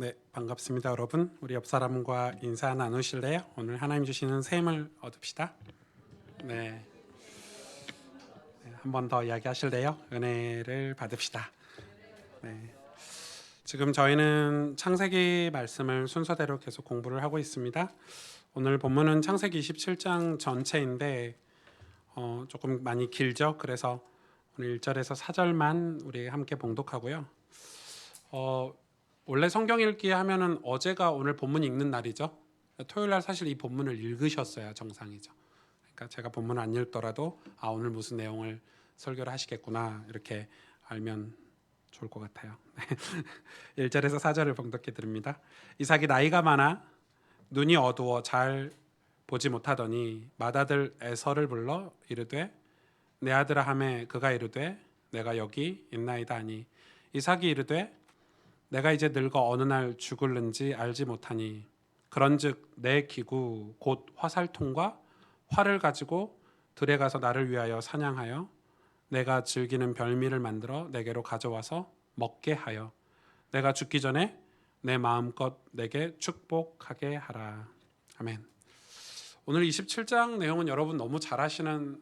네, 반갑습니다, 여러분. 우리 옆 사람과 인사 나누실래요? 오늘 하나님 주시는 새 힘을 얻읍시다. 네, 한 번 더 이야기하실래요? 은혜를 받읍시다. 네, 지금 저희는 창세기 말씀을 순서대로 계속 공부를 하고 있습니다. 오늘 본문은 창세기 27장 전체인데 조금 많이 길죠. 그래서 오늘 1절에서 4절만 우리 함께 봉독하고요. 원래 성경 읽기 하면은 어제가 오늘 본문 읽는 날이죠. 토요일 날 사실 이 본문을 읽으셨어야 정상이죠. 그러니까 제가 본문을 안 읽더라도 오늘 무슨 내용을 설교를 하시겠구나 이렇게 알면 좋을 것 같아요. 1절에서 4절을 봉독해 드립니다. 이삭이 나이가 많아 눈이 어두워 잘 보지 못하더니 맏아들 에서를 불러 이르되 내 아들아 하매 그가 이르되 내가 여기 있나이다 하니 이삭이 이르되 내가 이제 늙어 어느 날 죽을는지 알지 못하니 그런즉 내 기구 곧 화살통과 활을 가지고 들에 가서 나를 위하여 사냥하여 내가 즐기는 별미를 만들어 내게로 가져와서 먹게 하여 내가 죽기 전에 내 마음껏 내게 축복하게 하라. 아멘. 오늘 27장 내용은 여러분 너무 잘 아시는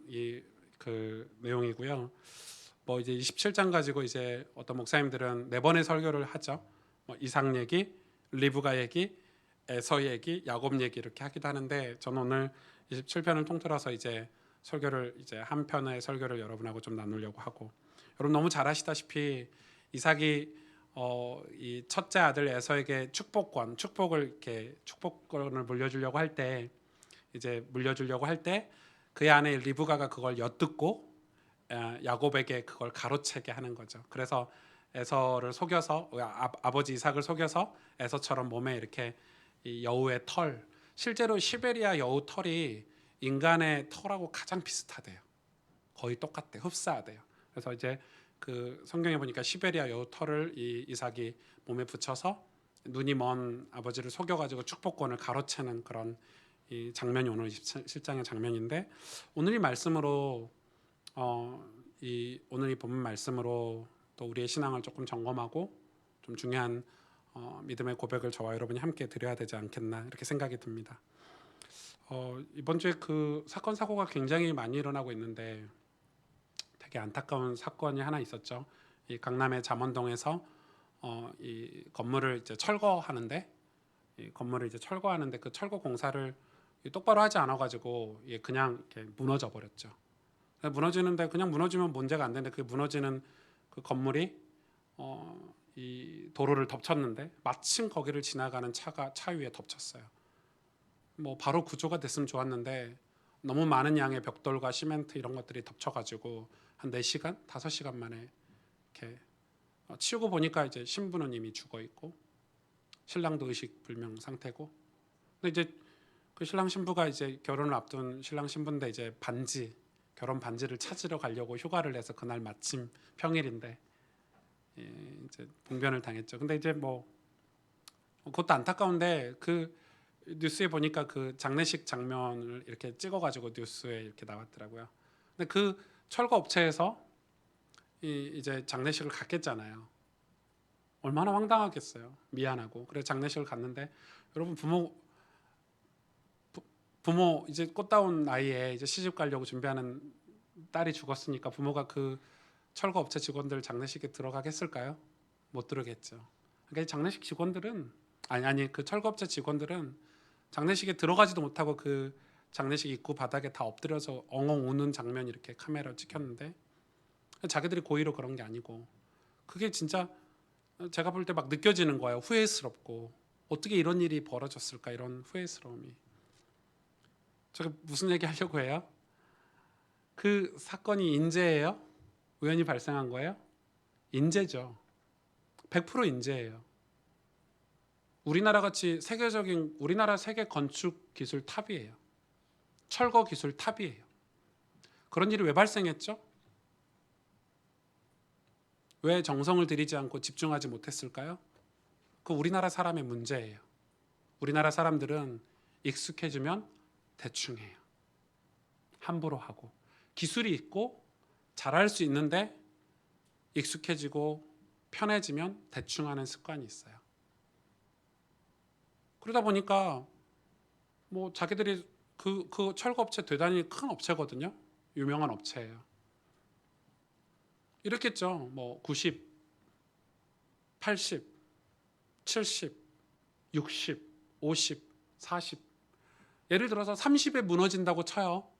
그 내용이고요. 뭐 이제 27장 가지고 이제 어떤 목사님들은 네 번의 설교를 하죠. 이삭 얘기, 리브가 얘기, 에서 얘기, 야곱 얘기 이렇게 하기도 하는데 저는 오늘 27편을 통틀어서 이제 설교를 이제 한 편의 설교를 여러분하고 좀 나누려고 하고, 여러분 너무 잘 아시다시피 이삭이 이 첫째 아들 에서에게 축복권을 이렇게 축복권을 물려주려고 할 때 그의 아내 리브가가 그걸 엿듣고 야곱에게 그걸 가로채게 하는 거죠. 그래서 에서를 속여서 아버지 이삭을 속여서 에서처럼 몸에 이렇게 이 여우의 털, 실제로 시베리아 여우 털이 인간의 털하고 가장 비슷하대요. 거의 똑같대, 흡사하대요. 그래서 이제 그 성경에 보니까 시베리아 여우 털을 이 이삭이 몸에 붙여서 눈이 먼 아버지를 속여가지고 축복권을 가로채는 그런 이 장면이 오늘 27장의 장면인데, 오늘 이 말씀으로 오늘 이 본문 말씀으로 또 우리의 신앙을 조금 점검하고 좀 중요한 믿음의 고백을 저와 여러분이 함께 드려야 되지 않겠나 이렇게 생각이 듭니다. 이번 주에 그 사건 사고가 굉장히 많이 일어나고 있는데 되게 안타까운 사건이 하나 있었죠. 이 강남의 잠원동에서 이 건물을 이제 철거하는데 그 철거 공사를 똑바로 하지 않아가지고 그냥 이렇게 무너져 버렸죠. 무너지는데 그냥 무너지면 문제가 안 되는데 그 무너지는 그 건물이 이 도로를 덮쳤는데 마침 거기를 지나가는 차 위에 덮쳤어요. 뭐 바로 구조가 됐으면 좋았는데 너무 많은 양의 벽돌과 시멘트 이런 것들이 덮쳐가지고 한 4시간, 5시간 만에 이렇게 치우고 보니까 이제 신부는 이미 죽어 있고 신랑도 의식 불명 상태고, 근데 이제 그 신랑 신부가 이제 결혼을 앞둔 신랑 신부인데 이제 결혼 반지를 찾으러 가려고 휴가를 내서 그날 마침 평일인데 이제 봉변을 당했죠. 근데 이제 뭐 그것도 안타까운데 그 뉴스에 보니까 그 장례식 장면을 이렇게 찍어가지고 뉴스에 이렇게 나왔더라고요. 근데 그 철거 업체에서 이제 장례식을 갔겠잖아요. 얼마나 황당하겠어요. 미안하고. 그래서 장례식을 갔는데 여러분 부모 이제 꽃다운 나이에 이제 시집 가려고 준비하는 딸이 죽었으니까 부모가 그 철거 업체 직원들 장례식에 들어가겠을까요? 못 들어겠죠. 그러니까 장례식 직원들은 그 철거 업체 직원들은 장례식에 들어가지도 못하고 그 장례식 입구 바닥에 다 엎드려서 엉엉 우는 장면이 이렇게 카메라로 찍혔는데 자기들이 고의로 그런 게 아니고, 그게 진짜 제가 볼 때 막 느껴지는 거예요. 후회스럽고 어떻게 이런 일이 벌어졌을까, 이런 후회스러움이. 제가 무슨 얘기 하려고 해요? 그 사건이 인재예요? 우연히 발생한 거예요? 인재죠. 100% 인재예요. 우리나라 세계 건축 기술 탑이에요. 철거 기술 탑이에요. 그런 일이 왜 발생했죠? 왜 정성을 들이지 않고 집중하지 못했을까요? 그 우리나라 사람의 문제예요. 우리나라 사람들은 익숙해지면 대충 해요. 함부로 하고, 기술이 있고 잘할 수 있는데 익숙해지고 편해지면 대충 하는 습관이 있어요. 그러다 보니까 뭐 자기들이 그 철거업체 대단히 큰 업체거든요. 유명한 업체예요. 이렇겠죠. 뭐 90, 80, 70, 60, 50, 40. 예를 들어서 30에 무너진다고 쳐요.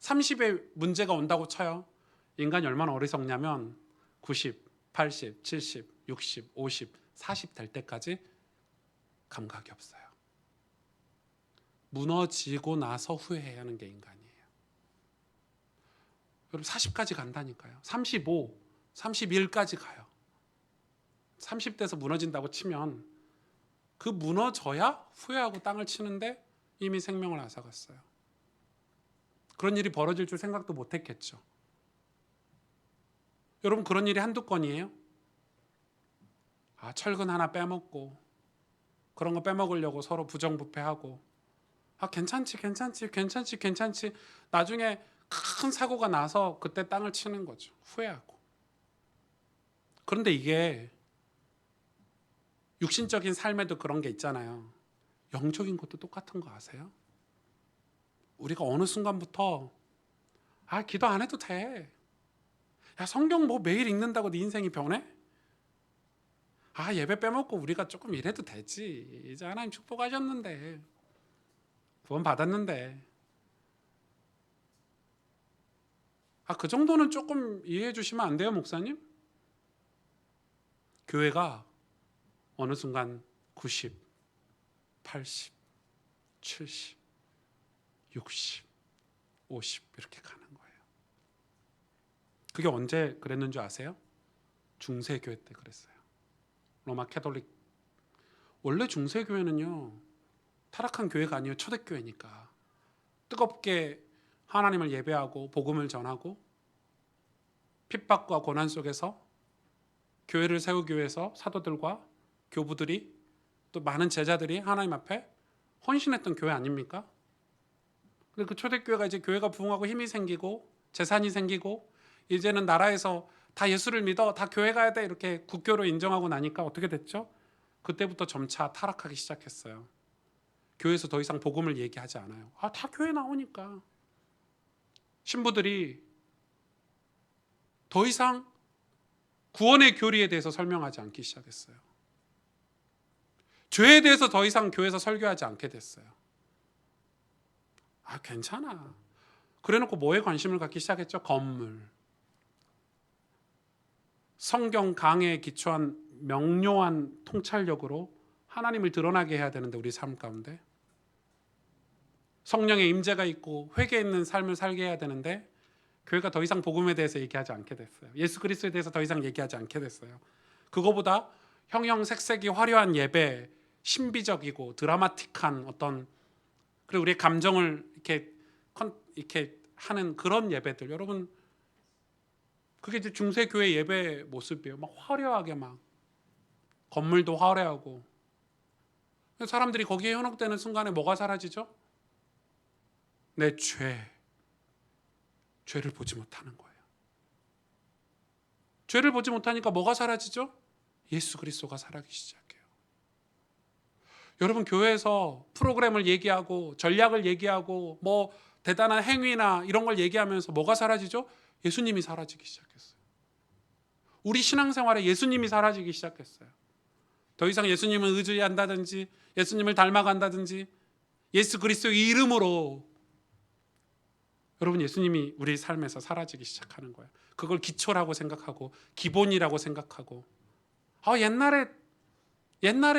30에 문제가 온다고 쳐요. 인간이 얼마나 어리석냐면 90, 80, 70, 60, 50, 40 될 때까지 감각이 없어요. 무너지고 나서 후회해야 하는 게 인간이에요. 여러분 40까지 간다니까요. 35, 31까지 가요. 30대에서 무너진다고 치면 그 무너져야 후회하고 땅을 치는데 이미 생명을 앗아갔어요. 그런 일이 벌어질 줄 생각도 못했겠죠. 여러분 그런 일이 한두 건이에요? 철근 하나 빼먹고 그런 거 빼먹으려고 서로 부정부패하고 괜찮지 나중에 큰 사고가 나서 그때 땅을 치는 거죠. 후회하고. 그런데 이게 육신적인 삶에도 그런 게 있잖아요. 영적인 것도 똑같은 거 아세요? 우리가 어느 순간부터 기도 안 해도 돼. 야, 성경 뭐 매일 읽는다고 네 인생이 변해? 예배 빼먹고 우리가 조금 이래도 되지. 이제 하나님 축복하셨는데 구원 받았는데 그 정도는 조금 이해해 주시면 안 돼요, 목사님? 교회가 어느 순간 90, 80, 70, 60, 50 이렇게 가는 거예요. 그게 언제 그랬는 줄 아세요? 중세교회 때 그랬어요. 로마 캐톨릭. 원래 중세교회는요 타락한 교회가 아니에요. 초대교회니까 뜨겁게 하나님을 예배하고 복음을 전하고 핍박과 고난 속에서 교회를 세우기 위해서 사도들과 교부들이 또 많은 제자들이 하나님 앞에 헌신했던 교회 아닙니까? 근데 그 초대교회가 이제 교회가 부흥하고 힘이 생기고 재산이 생기고 이제는 나라에서 다 예수를 믿어, 다 교회 가야 돼 이렇게 국교로 인정하고 나니까 어떻게 됐죠? 그때부터 점차 타락하기 시작했어요. 교회에서 더 이상 복음을 얘기하지 않아요. 다 교회 나오니까. 신부들이 더 이상 구원의 교리에 대해서 설명하지 않기 시작했어요. 죄에 대해서 더 이상 교회에서 설교하지 않게 됐어요. 괜찮아. 그래놓고 뭐에 관심을 갖기 시작했죠? 건물. 성경 강해에 기초한 명료한 통찰력으로 하나님을 드러나게 해야 되는데 우리 삶 가운데 성령의 임재가 있고 회개 있는 삶을 살게 해야 되는데 교회가 더 이상 복음에 대해서 얘기하지 않게 됐어요. 예수 그리스도에 대해서 더 이상 얘기하지 않게 됐어요. 그거보다 형형색색이 화려한 예배, 신비적이고 드라마틱한 어떤 그리고 우리의 감정을 이렇게 하는 그런 예배들, 여러분 그게 이제 중세 교회 예배 모습이에요. 막 화려하게 막 건물도 화려하고 사람들이 거기에 현혹되는 순간에 뭐가 사라지죠? 내 죄를 보지 못하는 거예요. 죄를 보지 못하니까 뭐가 사라지죠? 예수 그리스도가 살아가기 시작해요. 여러분 교회에서 프로그램을 얘기하고 전략을 얘기하고 뭐 대단한 행위나 이런 걸 얘기하면서 뭐가 사라지죠? 예수님이 사라지기 시작했어요. 우리 신앙생활에 예수님이 사라지기 시작했어요. 더 이상 예수님을 의지한다든지 예수님을 닮아간다든지 예수 그리스도의 이름으로 여러분 예수님이 우리 삶에서 사라지기 시작하는 거예요. 그걸 기초라고 생각하고 기본이라고 생각하고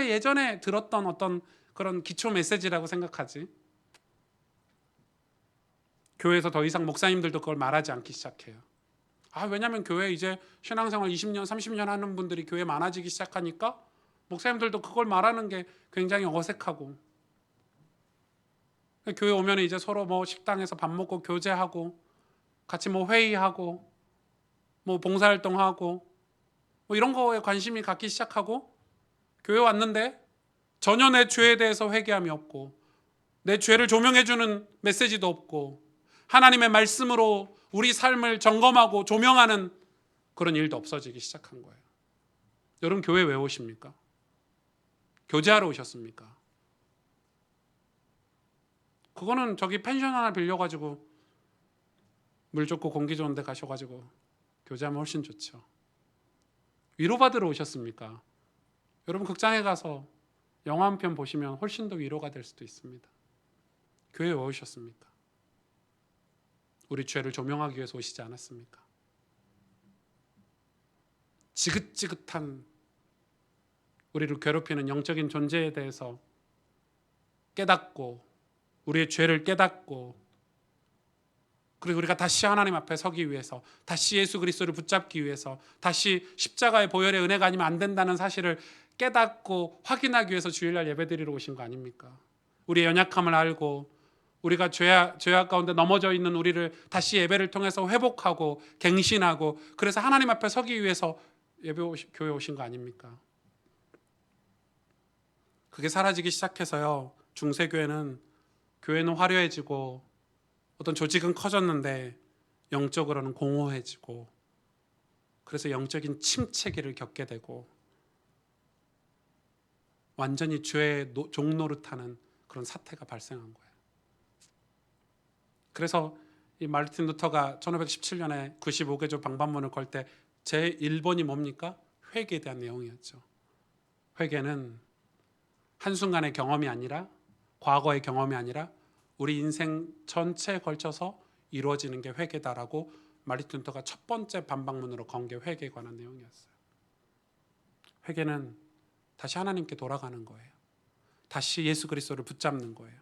예전에 들었던 어떤 그런 기초 메시지라고 생각하지. 교회에서 더 이상 목사님들도 그걸 말하지 않기 시작해요. 왜냐하면 교회 이제 신앙생활 20년 30년 하는 분들이 교회 많아지기 시작하니까 목사님들도 그걸 말하는 게 굉장히 어색하고 교회 오면 이제 서로 뭐 식당에서 밥 먹고 교제하고 같이 뭐 회의하고 뭐 봉사활동하고 뭐 이런 거에 관심이 갖기 시작하고 교회 왔는데 전혀 내 죄에 대해서 회개함이 없고 내 죄를 조명해주는 메시지도 없고 하나님의 말씀으로 우리 삶을 점검하고 조명하는 그런 일도 없어지기 시작한 거예요. 여러분 교회 왜 오십니까? 교제하러 오셨습니까? 그거는 저기 펜션 하나 빌려가지고 물 좋고 공기 좋은 데 가셔가지고 교제하면 훨씬 좋죠. 위로받으러 오셨습니까? 여러분 극장에 가서 영화 한 편 보시면 훨씬 더 위로가 될 수도 있습니다. 교회에 왜 오셨습니까? 우리 죄를 조명하기 위해서 오시지 않았습니까? 지긋지긋한 우리를 괴롭히는 영적인 존재에 대해서 깨닫고 우리의 죄를 깨닫고 그리고 우리가 다시 하나님 앞에 서기 위해서 다시 예수 그리스도를 붙잡기 위해서 다시 십자가의 보혈의 은혜가 아니면 안 된다는 사실을 깨닫고 확인하기 위해서 주일날 예배드리러 오신 거 아닙니까? 우리의 연약함을 알고 우리가 죄악 가운데 넘어져 있는 우리를 다시 예배를 통해서 회복하고 갱신하고 그래서 하나님 앞에 서기 위해서 교회 오신 거 아닙니까? 그게 사라지기 시작해서요. 중세교회는 교회는 화려해지고 어떤 조직은 커졌는데 영적으로는 공허해지고 그래서 영적인 침체기를 겪게 되고 완전히 죄의 종노릇하는 그런 사태가 발생한 거예요. 그래서 이 마르틴 루터가 1517년에 95개조 방반문을 걸 때 제1번이 뭡니까? 회개에 대한 내용이었죠. 회개는 한순간의 경험이 아니라 과거의 경험이 아니라 우리 인생 전체에 걸쳐서 이루어지는 게 회개다라고 마르틴 루터가 첫 번째 반박문으로 건 게 회개에 관한 내용이었어요. 회개는 다시 하나님께 돌아가는 거예요. 다시 예수 그리스도를 붙잡는 거예요.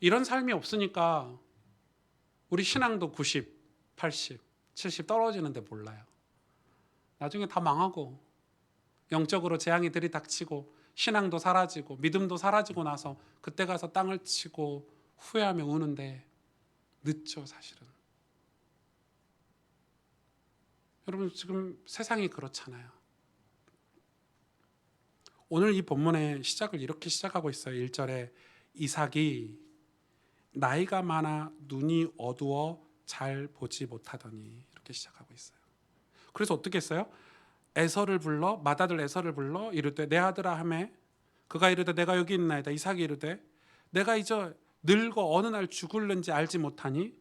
이런 삶이 없으니까 우리 신앙도 90, 80, 70 떨어지는데 몰라요. 나중에 다 망하고 영적으로 재앙이 들이닥치고 신앙도 사라지고 믿음도 사라지고 나서 그때 가서 땅을 치고 후회하며 우는데 늦죠, 사실은. 여러분 지금 세상이 그렇잖아요. 오늘 이 본문의 시작을 이렇게 시작하고 있어요. 1절에 이삭이 나이가 많아 눈이 어두워 잘 보지 못하더니 이렇게 시작하고 있어요. 그래서 어떻게 했어요? 에서를 불러 맏아들 에서를 불러 이르되 내 아들아 하매 그가 이르되 내가 여기 있나이다. 이삭이 이르되 내가 이제 늙어 어느 날 죽을는지 알지 못하니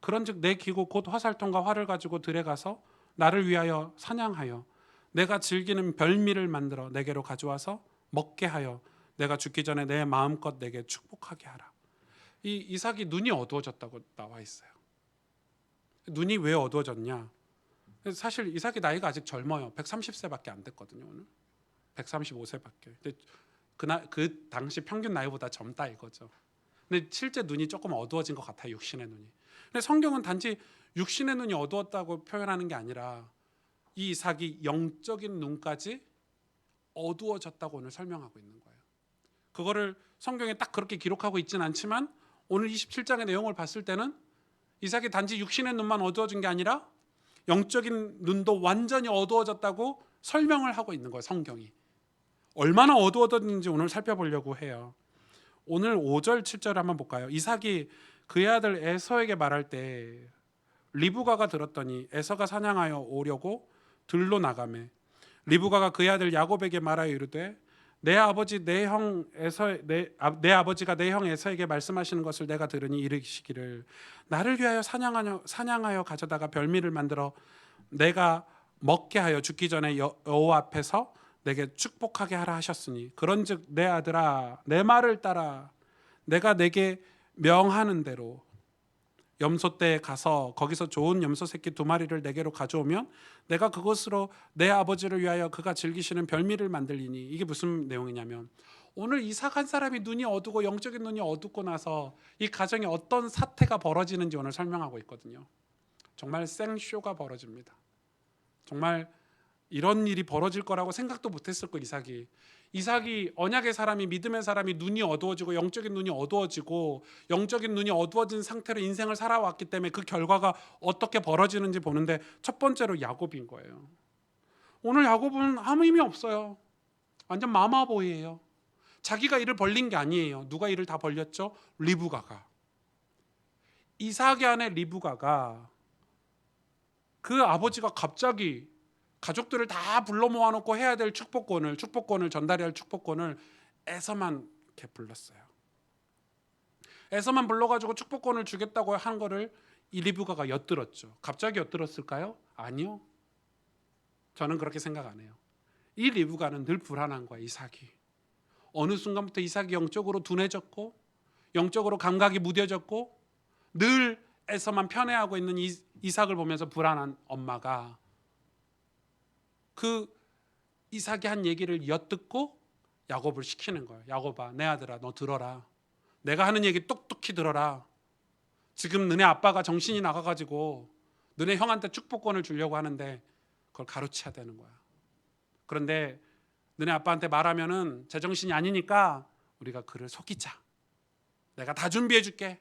그런즉 내 기고 곧 화살통과 활을 가지고 들에 가서 나를 위하여 사냥하여 내가 즐기는 별미를 만들어 내게로 가져와서 먹게 하여 내가 죽기 전에 내 마음껏 내게 축복하게 하라. 이 이삭이 눈이 어두워졌다고 나와 있어요. 눈이 왜 어두워졌냐? 사실 이삭이 나이가 아직 젊어요. 130세밖에 안 됐거든요. 오늘 135세밖에. 근데 그 당시 평균 나이보다 젊다 이거죠. 근데 실제 눈이 조금 어두워진 것 같아요. 육신의 눈이. 근데 성경은 단지 육신의 눈이 어두웠다고 표현하는 게 아니라 이 이삭이 영적인 눈까지 어두워졌다고 오늘 설명하고 있는 거예요. 그거를 성경에 딱 그렇게 기록하고 있지는 않지만 오늘 27장의 내용을 봤을 때는 이삭이 단지 육신의 눈만 어두워진 게 아니라 영적인 눈도 완전히 어두워졌다고 설명을 하고 있는 거예요. 성경이. 얼마나 어두워졌는지 오늘 살펴보려고 해요. 오늘 5절 7절 한번 볼까요? 이삭이 그의 아들 에서에게 말할 때 리브가가 들었더니 에서가 사냥하여 오려고 들로 나가매 리브가가 그의 아들 야곱에게 말하여 이르되 내 아버지가 내 형 에서에게 말씀하시는 것을 내가 들으니 이르시기를 나를 위하여 사냥하여 가져다가 별미를 만들어 내가 먹게 하여 죽기 전에 여호와 앞에서 내게 축복하게 하라 하셨으니 그런즉 내 아들아 내 말을 따라 내가 내게 명하는 대로 염소떼에 가서 거기서 좋은 염소 새끼 2마리를 내게로 가져오면 내가 그것으로 내 아버지를 위하여 그가 즐기시는 별미를 만들리니. 이게 무슨 내용이냐면 오늘 이삭 한 사람이 눈이 어두고 영적인 눈이 어둡고 나서 이 가정에 어떤 사태가 벌어지는지 오늘 설명하고 있거든요. 정말 생쇼가 벌어집니다. 정말 이런 일이 벌어질 거라고 생각도 못했을 거. 이삭이 언약의 사람이 믿음의 사람이 눈이 어두워지고 영적인 눈이 어두워지고 영적인 눈이 어두워진 상태로 인생을 살아왔기 때문에 그 결과가 어떻게 벌어지는지 보는데 첫 번째로 야곱인 거예요. 오늘 야곱은 아무 의미 없어요. 완전 마마보이예요. 자기가 일을 벌린 게 아니에요. 누가 일을 다 벌렸죠? 리브가가. 이삭의 아내 리브가가 그 아버지가 갑자기 가족들을 다 불러 모아놓고 해야 될 축복권을 전달해야 할 축복권을 에서만 이렇게 불렀어요. 에서만 불러가지고 축복권을 주겠다고 한 거를 이 리브가가 엿들었죠. 갑자기 엿들었을까요? 아니요. 저는 그렇게 생각 안 해요. 이 리브가는 늘 불안한 거야. 이삭이 어느 순간부터 이삭이 영적으로 둔해졌고 영적으로 감각이 무뎌졌고 늘 에서만 편애하고 있는 이삭을 보면서 불안한 엄마가 그 이삭이 한 얘기를 엿듣고 야곱을 시키는 거예요. 야곱아, 내 아들아, 너 들어라. 내가 하는 얘기 똑똑히 들어라. 지금 너네 아빠가 정신이 나가가지고 너네 형한테 축복권을 주려고 하는데 그걸 가로채야 되는 거야. 그런데 너네 아빠한테 말하면은 제정신이 아니니까 우리가 그를 속이자. 내가 다 준비해 줄게.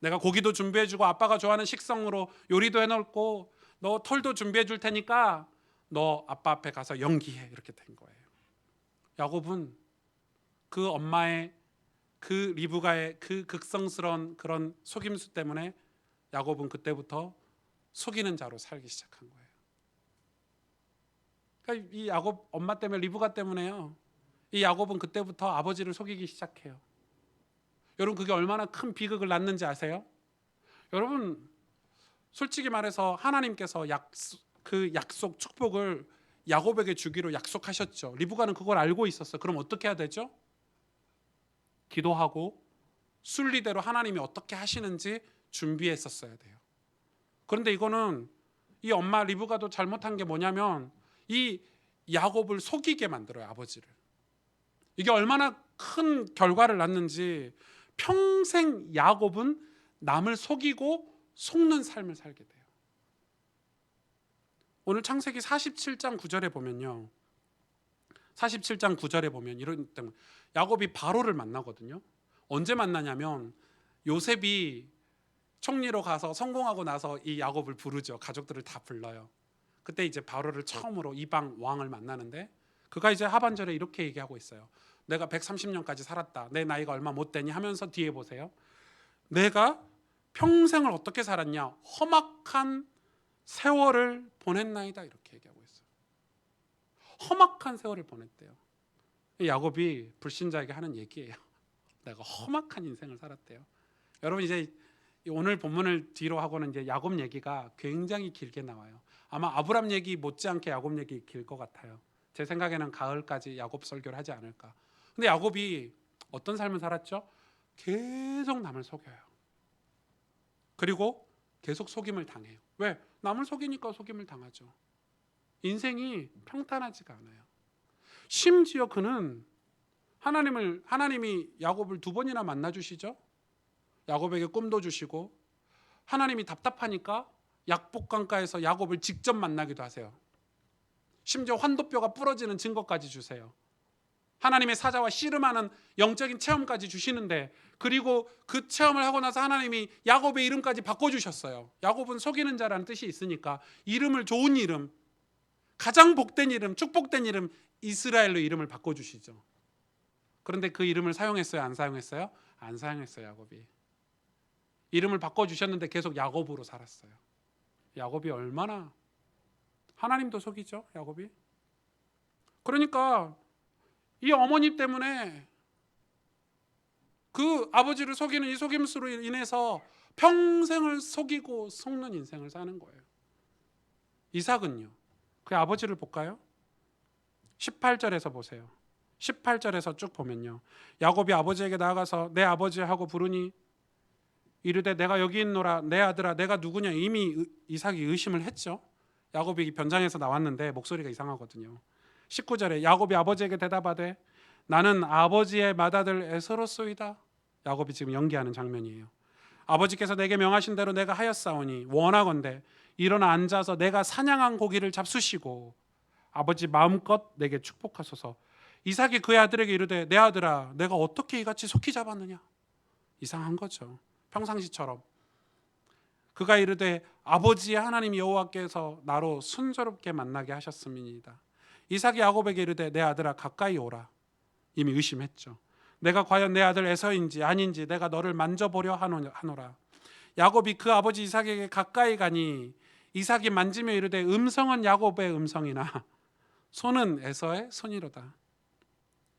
내가 고기도 준비해 주고 아빠가 좋아하는 식성으로 요리도 해놓고 너 털도 준비해 줄 테니까 너 아빠 앞에 가서 연기해. 이렇게 된 거예요. 야곱은 그 엄마의 그 리브가의 그 극성스러운 그런 속임수 때문에 야곱은 그때부터 속이는 자로 살기 시작한 거예요. 그러니까 이 야곱 엄마 때문에 리브가 때문에요. 이 야곱은 그때부터 아버지를 속이기 시작해요. 여러분 그게 얼마나 큰 비극을 낳는지 아세요? 여러분 솔직히 말해서 하나님께서 그 약속 축복을 야곱에게 주기로 약속하셨죠. 리브가는 그걸 알고 있었어요. 그럼 어떻게 해야 되죠? 기도하고 순리대로 하나님이 어떻게 하시는지 준비했었어야 돼요. 그런데 이거는 이 엄마 리브가도 잘못한 게 뭐냐면 이 야곱을 속이게 만들어요. 아버지를. 이게 얼마나 큰 결과를 낳는지 평생 야곱은 남을 속이고 속는 삶을 살게 돼요. 오늘 창세기 47장 9절에 보면요. 47장 9절에 보면 이런 때문에 야곱이 바로를 만나거든요. 언제 만나냐면 요셉이 총리로 가서 성공하고 나서 이 야곱을 부르죠. 가족들을 다 불러요. 그때 이제 바로를 처음으로 이방 왕을 만나는데 그가 이제 하반절에 이렇게 얘기하고 있어요. 내가 130년까지 살았다. 내 나이가 얼마 못 되니 하면서 뒤에 보세요. 내가 평생을 어떻게 살았냐? 험악한 세월을 보냈나이다. 이렇게 얘기하고 있어요. 험악한 세월을 보냈대요. 야곱이 불신자에게 하는 얘기예요. 내가 험악한 인생을 살았대요. 여러분 이제 오늘 본문을 뒤로 하고는 이제 야곱 얘기가 굉장히 길게 나와요. 아마 아브람 얘기 못지않게 야곱 얘기 길 것 같아요. 제 생각에는 가을까지 야곱 설교를 하지 않을까. 근데 야곱이 어떤 삶을 살았죠? 계속 남을 속여요. 그리고 계속 속임을 당해요. 왜? 남을 속이니까 속임을 당하죠. 인생이 평탄하지가 않아요. 심지어 그는 하나님이 야곱을 2번이나 만나 주시죠. 야곱에게 꿈도 주시고 하나님이 답답하니까 약복강가에서 야곱을 직접 만나기도 하세요. 심지어 환도뼈가 부러지는 증거까지 주세요. 하나님의 사자와 씨름하는 영적인 체험까지 주시는데 그리고 그 체험을 하고 나서 하나님이 야곱의 이름까지 바꿔주셨어요. 야곱은 속이는 자라는 뜻이 있으니까 이름을 좋은 이름, 가장 복된 이름, 축복된 이름 이스라엘로 이름을 바꿔주시죠. 그런데 그 이름을 사용했어요? 안 사용했어요? 안 사용했어요. 야곱이. 이름을 바꿔주셨는데 계속 야곱으로 살았어요. 야곱이 얼마나 하나님도 속이죠. 야곱이. 그러니까 이 어머니 때문에 그 아버지를 속이는 이 속임수로 인해서 평생을 속이고 속는 인생을 사는 거예요. 이삭은요. 그 아버지를 볼까요? 18절에서 보세요. 18절에서 쭉 보면요. 야곱이 아버지에게 나아가서 내 아버지하고 부르니 이르되 내가 여기 있노라. 내 아들아 내가 누구냐. 이미 이삭이 의심을 했죠. 야곱이 변장에서 나왔는데 목소리가 이상하거든요. 19절에 야곱이 아버지에게 대답하되 나는 아버지의 맏아들 에서로소이다. 야곱이 지금 연기하는 장면이에요. 아버지께서 내게 명하신 대로 내가 하였사오니 원하건대 일어나 앉아서 내가 사냥한 고기를 잡수시고 아버지 마음껏 내게 축복하소서. 이삭이 그의 아들에게 이르되 내 아들아 내가 어떻게 이같이 속히 잡았느냐. 이상한 거죠. 평상시처럼 그가 이르되 아버지의 하나님 여호와께서 나로 순조롭게 만나게 하셨음이니이다. 이삭이 야곱에게 이르되 내 아들아 가까이 오라. 이미 의심했죠. 내가 과연 내 아들 에서인지 아닌지 내가 너를 만져보려 하노라. 야곱이 그 아버지 이삭에게 가까이 가니 이삭이 만지며 이르되 음성은 야곱의 음성이나 손은 에서의 손이로다.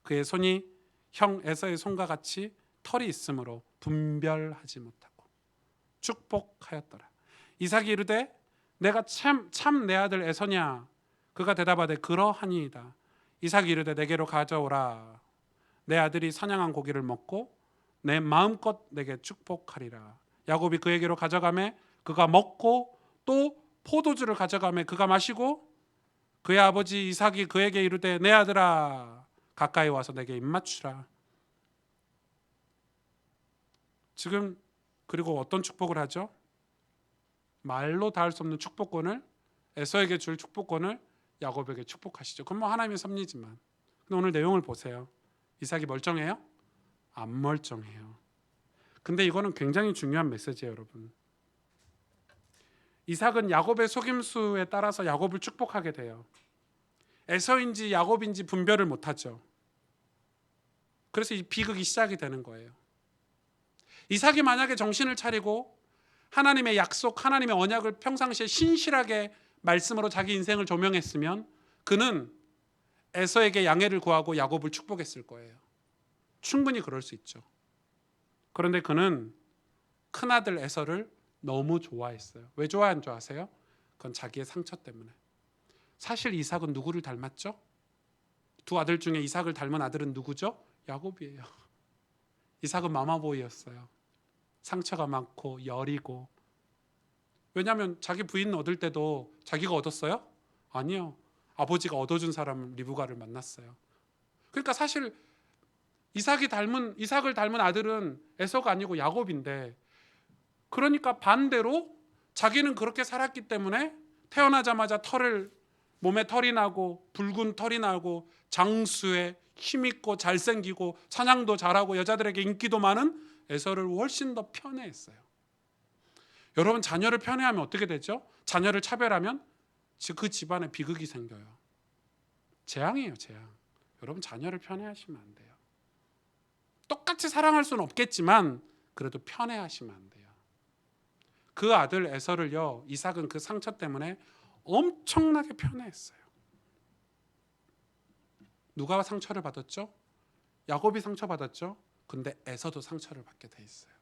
그의 손이 형 에서의 손과 같이 털이 있으므로 분별하지 못하고 축복하였더라. 이삭이 이르되 내가 참 내 아들 에서냐? 그가 대답하되 그러하니이다. 이삭이 이르되 내게로 가져오라. 내 아들이 사냥한 고기를 먹고 내 마음껏 내게 축복하리라. 야곱이 그에게로 가져가매 그가 먹고 또 포도주를 가져가매 그가 마시고 그의 아버지 이삭이 그에게 이르되 내 아들아 가까이 와서 내게 입맞추라. 지금 그리고 어떤 축복을 하죠? 말로 다 할 수 없는 축복권을, 에서에게 줄 축복권을 야곱에게 축복하시죠. 그건 뭐 하나님의 섭리지만, 근데 오늘 내용을 보세요. 이삭이 멀쩡해요? 안 멀쩡해요. 근데 이거는 굉장히 중요한 메시지예요, 여러분. 이삭은 야곱의 속임수에 따라서 야곱을 축복하게 돼요. 에서인지 야곱인지 분별을 못하죠. 그래서 이 비극이 시작이 되는 거예요. 이삭이 만약에 정신을 차리고 하나님의 약속, 하나님의 언약을 평상시에 신실하게 말씀으로 자기 인생을 조명했으면 그는 에서에게 양해를 구하고 야곱을 축복했을 거예요. 충분히 그럴 수 있죠. 그런데 그는 큰아들 에서를 너무 좋아했어요. 왜 좋아한 줄 아세요? 그건 자기의 상처 때문에. 사실 이삭은 누구를 닮았죠? 두 아들 중에 이삭을 닮은 아들은 누구죠? 야곱이에요. 이삭은 마마보이였어요. 상처가 많고 여리고. 왜냐하면 자기 부인 얻을 때도 자기가 얻었어요? 아니요. 아버지가 얻어준 사람 리브가를 만났어요. 그러니까 사실 이삭을 닮은 아들은 에서가 아니고 야곱인데, 그러니까 반대로 자기는 그렇게 살았기 때문에 태어나자마자 몸에 털이 나고 붉은 털이 나고 장수에 힘있고 잘생기고 사냥도 잘하고 여자들에게 인기도 많은 에서를 훨씬 더 편애했어요. 여러분, 자녀를 편애하면 어떻게 되죠? 자녀를 차별하면 그 집안에 비극이 생겨요. 재앙이에요, 재앙. 여러분, 자녀를 편애하시면 안 돼요. 똑같이 사랑할 수는 없겠지만 그래도 편애하시면 안 돼요. 그 아들 에서를요, 이삭은 그 상처 때문에 엄청나게 편애했어요. 누가 상처를 받았죠? 야곱이 상처받았죠. 근데 에서도 상처를 받게 돼 있어요.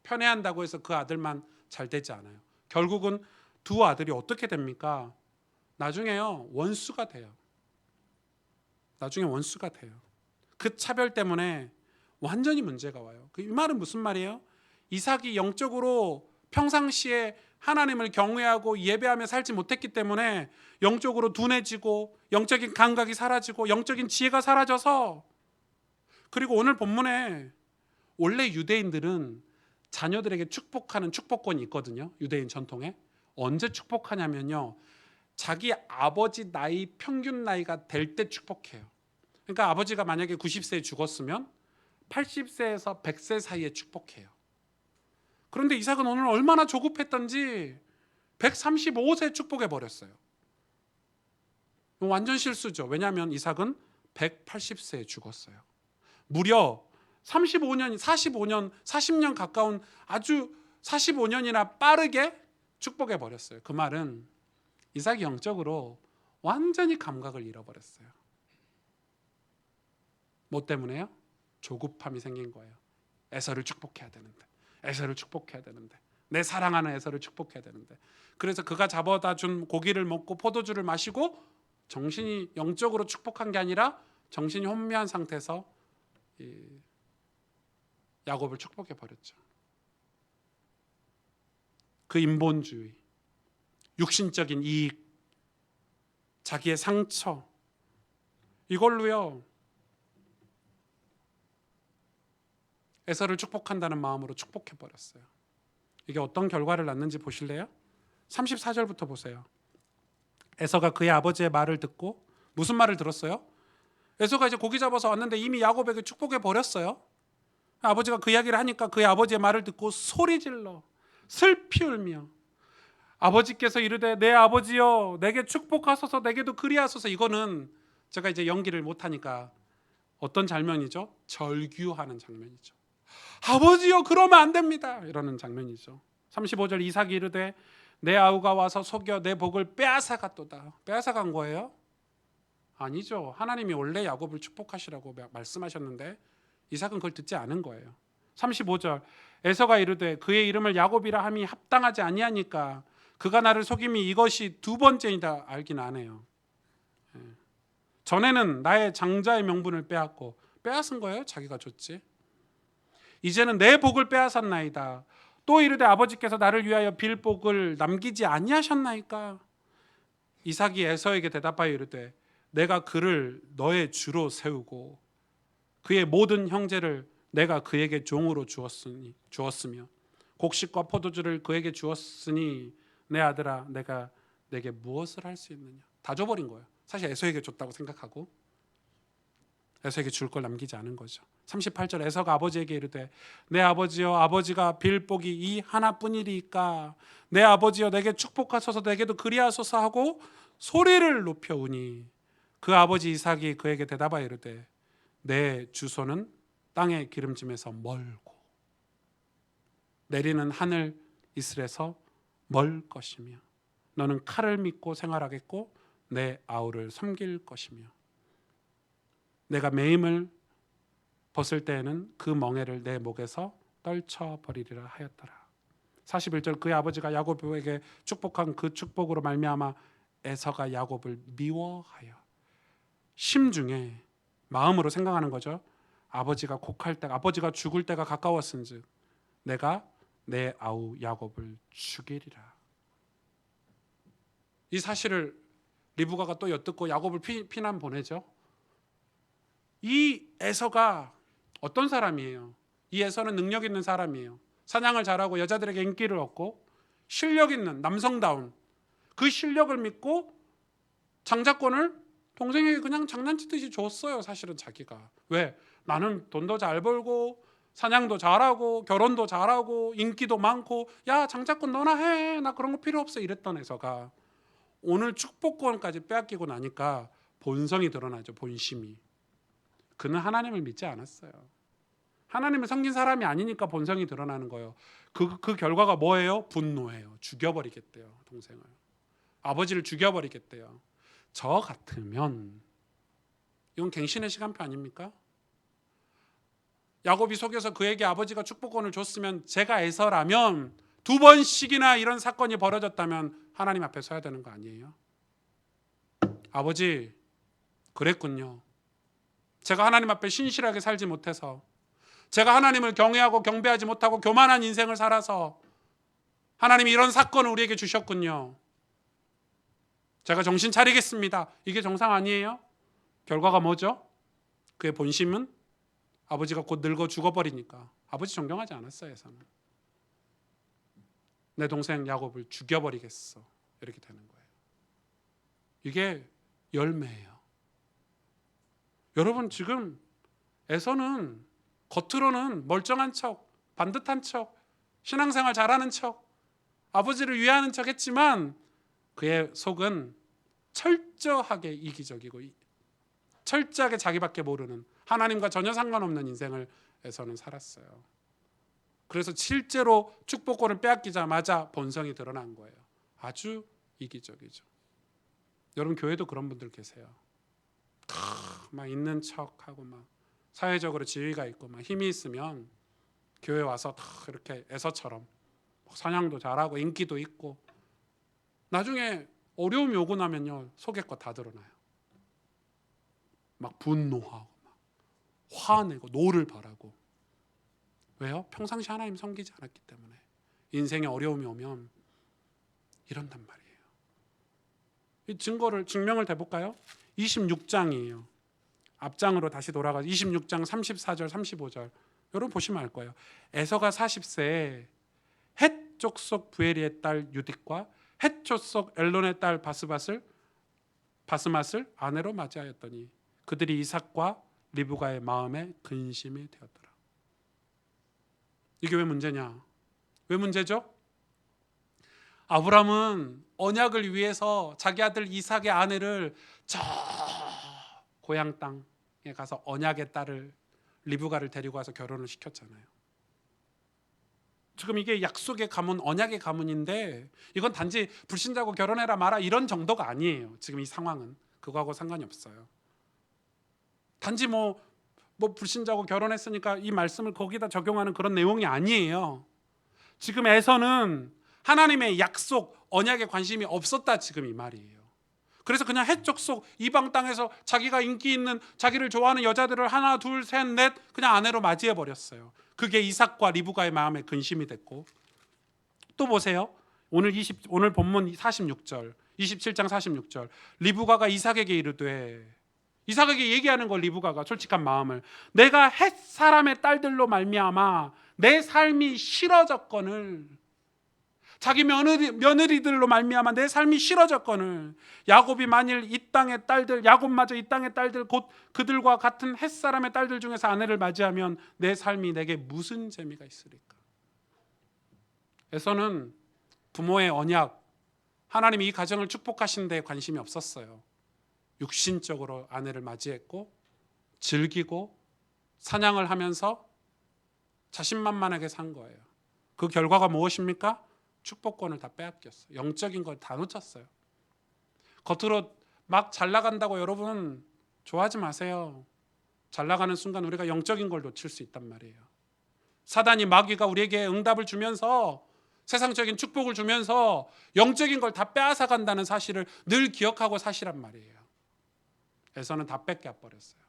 편애한다고 해서 그 아들만 잘 되지 않아요. 결국은 두 아들이 어떻게 됩니까? 나중에요, 원수가 돼요. 나중에 원수가 돼요. 그 차별 때문에 완전히 문제가 와요. 이 말은 무슨 말이에요? 이삭이 영적으로 평상시에 하나님을 경외하고 예배하며 살지 못했기 때문에 영적으로 둔해지고 영적인 감각이 사라지고 영적인 지혜가 사라져서, 그리고 오늘 본문에 원래 유대인들은 자녀들에게 축복하는 축복권이 있거든요. 유대인 전통에. 언제 축복하냐면요, 자기 아버지 나이 평균 나이가 될 때 축복해요. 그러니까 아버지가 만약에 90세에 죽었으면 80세에서 100세 사이에 축복해요. 그런데 이삭은 오늘 얼마나 조급했던지 135세에 축복해 버렸어요. 완전 실수죠. 왜냐하면 이삭은 180세에 죽었어요. 무려 40년 가까운, 아주 45년이나 빠르게 축복해 버렸어요. 그 말은 이삭이 영적으로 완전히 감각을 잃어버렸어요. 뭐 때문에요? 조급함이 생긴 거예요. 에서를 축복해야 되는데, 에서를 축복해야 되는데, 내 사랑하는 에서를 축복해야 되는데. 그래서 그가 잡아다 준 고기를 먹고 포도주를 마시고 정신이 영적으로 축복한 게 아니라 정신이 혼미한 상태에서 야곱을 축복해 버렸죠. 그 인본주의, 육신적인 이익, 자기의 상처, 이걸로요 에서를 축복한다는 마음으로 축복해 버렸어요. 이게 어떤 결과를 낳는지 보실래요? 34절부터 보세요. 에서가 그의 아버지의 말을 듣고, 무슨 말을 들었어요? 에서가 이제 고기 잡아서 왔는데 이미 야곱에게 축복해 버렸어요. 아버지가 그 이야기를 하니까 그의 아버지의 말을 듣고 소리질러 슬피 울며 아버지께서 이르되 내 아버지여 내게 축복하소서 내게도 그리하소서. 이거는 제가 이제 연기를 못하니까 어떤 장면이죠? 절규하는 장면이죠. 아버지여 그러면 안 됩니다 이러는 장면이죠. 35절 이삭이 이르되 내 아우가 와서 속여 내 복을 빼앗아갔도다. 빼앗아간 거예요? 아니죠. 하나님이 원래 야곱을 축복하시라고 말씀하셨는데 이삭은 그걸 듣지 않은 거예요. 35절 에서가 이르되 그의 이름을 야곱이라 함이 합당하지 아니하니까 그가 나를 속임이 이것이 두 번째이다 알긴 아네요. 전에는 나의 장자의 명분을 빼앗고 빼앗은 거예요. 자기가 줬지. 이제는 내 복을 빼앗았나이다. 또 이르되 아버지께서 나를 위하여 빌 복을 남기지 아니하셨나이까. 이삭이 에서에게 대답하여 이르되 내가 그를 너의 주로 세우고 그의 모든 형제를 내가 그에게 종으로 주었으며 곡식과 포도주를 그에게 주었으니 내 아들아 내가 내게 무엇을 할 수 있느냐. 다 줘버린 거예요. 사실 에서에게 줬다고 생각하고 에서에게 줄 걸 남기지 않은 거죠. 38절 에서가 아버지에게 이르되 내 아버지여 아버지가 빌 복이 이 하나뿐이리까 내 아버지여 내게 축복하소서 내게도 그리하소서 하고 소리를 높여우니 그 아버지 이삭이 그에게 대답하여 이르되 내 주소는 땅의 기름짐에서 멀고 내리는 하늘 이슬에서 멀 것이며 너는 칼을 믿고 생활하겠고 내 아우를 섬길 것이며 내가 매임을 벗을 때에는 그 멍에를 내 목에서 떨쳐버리리라 하였더라. 41절 그의 아버지가 야곱에게 축복한 그 축복으로 말미암아 에서가 야곱을 미워하여 심중에 마음으로 생각하는 거죠. 아버지가 곡할 때가 아버지가 죽을 때가 가까웠은즉 내가 내 아우 야곱을 죽이리라. 이 사실을 리브가가 또 엿듣고 야곱을 피난 보내죠. 이 에서가 어떤 사람이에요? 이 에서는 능력 있는 사람이에요. 사냥을 잘하고 여자들에게 인기를 얻고 실력 있는 남성다운 그 실력을 믿고 장자권을 동생에게 그냥 장난치듯이 줬어요. 사실은 자기가. 왜? 나는 돈도 잘 벌고 사냥도 잘하고 결혼도 잘하고 인기도 많고 야 장자권 너나 해. 나 그런 거 필요 없어. 이랬던 에서가 오늘 축복권까지 빼앗기고 나니까 본성이 드러나죠. 본심이. 그는 하나님을 믿지 않았어요. 하나님을 섬긴 사람이 아니니까 본성이 드러나는 거예요. 그 결과가 뭐예요? 분노예요. 죽여버리겠대요. 동생을. 아버지를 죽여버리겠대요. 저 같으면 이건 갱신의 시간표 아닙니까? 야곱이 속여서 그에게 아버지가 축복권을 줬으면 제가 에서라면 두 번씩이나 이런 사건이 벌어졌다면 하나님 앞에 서야 되는 거 아니에요? 아버지 그랬군요. 제가 하나님 앞에 신실하게 살지 못해서 제가 하나님을 경외하고 경배하지 못하고 교만한 인생을 살아서 하나님이 이런 사건을 우리에게 주셨군요. 제가 정신 차리겠습니다. 이게 정상 아니에요? 결과가 뭐죠? 그의 본심은 아버지가 곧 늙어 죽어버리니까 아버지 존경하지 않았어요. 에서는. 내 동생 야곱을 죽여버리겠어. 이렇게 되는 거예요. 이게 열매예요. 여러분 지금 에서는 겉으로는 멀쩡한 척, 반듯한 척, 신앙생활 잘하는 척, 아버지를 위하는 척 했지만 그의 속은 철저하게 이기적이고 철저하게 자기밖에 모르는 하나님과 전혀 상관없는 인생을 에서는 살았어요. 그래서 실제로 축복권을 빼앗기자마자 본성이 드러난 거예요. 아주 이기적이죠. 여러분 교회도 그런 분들 계세요. 막 있는 척하고 막 사회적으로 지위가 있고 막 힘이 있으면 교회 와서 다 이렇게 에서처럼 사냥도 잘하고 인기도 있고 나중에 어려움이 오고 나면요 속의 거 다 드러나요. 막 분노하고 막 화내고 노를 바라고. 왜요? 평상시 하나님 섬기지 않았기 때문에. 인생에 어려움이 오면 이런단 말이에요. 이 증명을 대볼까요? 26장이에요. 앞장으로 다시 돌아가서 26장 34절 35절 여러분 보시면 알 거예요. 에서가 40세에 헷 족속 부에리의 딸 유딕과 헷 족속 엘론의 딸 바스맛을 아내로 맞이하였더니 그들이 이삭과 리브가의 마음에 근심이 되었더라. 이게 왜 문제냐? 왜 문제죠? 아브라함은 언약을 위해서 자기 아들 이삭의 아내를 저 고향 땅에 가서 언약의 딸을 리브가를 데리고 와서 결혼을 시켰잖아요. 지금 이게 약속의 가문, 언약의 가문인데 이건 단지 불신자고 결혼해라 마라 이런 정도가 아니에요. 지금 이 상황은 그거하고 상관이 없어요. 단지 뭐 뭐 불신자고 결혼했으니까 이 말씀을 거기다 적용하는 그런 내용이 아니에요. 지금 에서는 하나님의 약속, 언약에 관심이 없었다 지금 이 말이에요. 그래서 그냥 해적속 이방 땅에서 자기가 인기 있는 자기를 좋아하는 여자들을 하나 둘 셋 넷 그냥 아내로 맞이해 버렸어요. 그게 이삭과 리브가의 마음에 근심이 됐고, 또 보세요. 오늘 본문 46절 27장 46절 리브가가 이삭에게 이르되, 이삭에게 얘기하는 걸 리브가가 솔직한 마음을, 내가 헷 사람의 딸들로 말미암아 내 삶이 싫어졌거늘, 자기 며느리들로 말미암아 내 삶이 싫어졌거늘, 야곱이 만일 이 땅의 딸들, 야곱마저 이 땅의 딸들 곧 그들과 같은 햇사람의 딸들 중에서 아내를 맞이하면 내 삶이 내게 무슨 재미가 있으리까. 에서는 부모의 언약, 하나님이 이 가정을 축복하신 데 관심이 없었어요. 육신적으로 아내를 맞이했고 즐기고 사냥을 하면서 자신만만하게 산 거예요. 그 결과가 무엇입니까? 축복권을 다 빼앗겼어요. 영적인 걸 다 놓쳤어요. 겉으로 막 잘 나간다고 여러분 좋아하지 마세요. 잘 나가는 순간 우리가 영적인 걸 놓칠 수 있단 말이에요. 사단이, 마귀가 우리에게 응답을 주면서 세상적인 축복을 주면서 영적인 걸 다 빼앗아 간다는 사실을 늘 기억하고 사시란 말이에요. 에서는 다 뺏겨 버렸어요.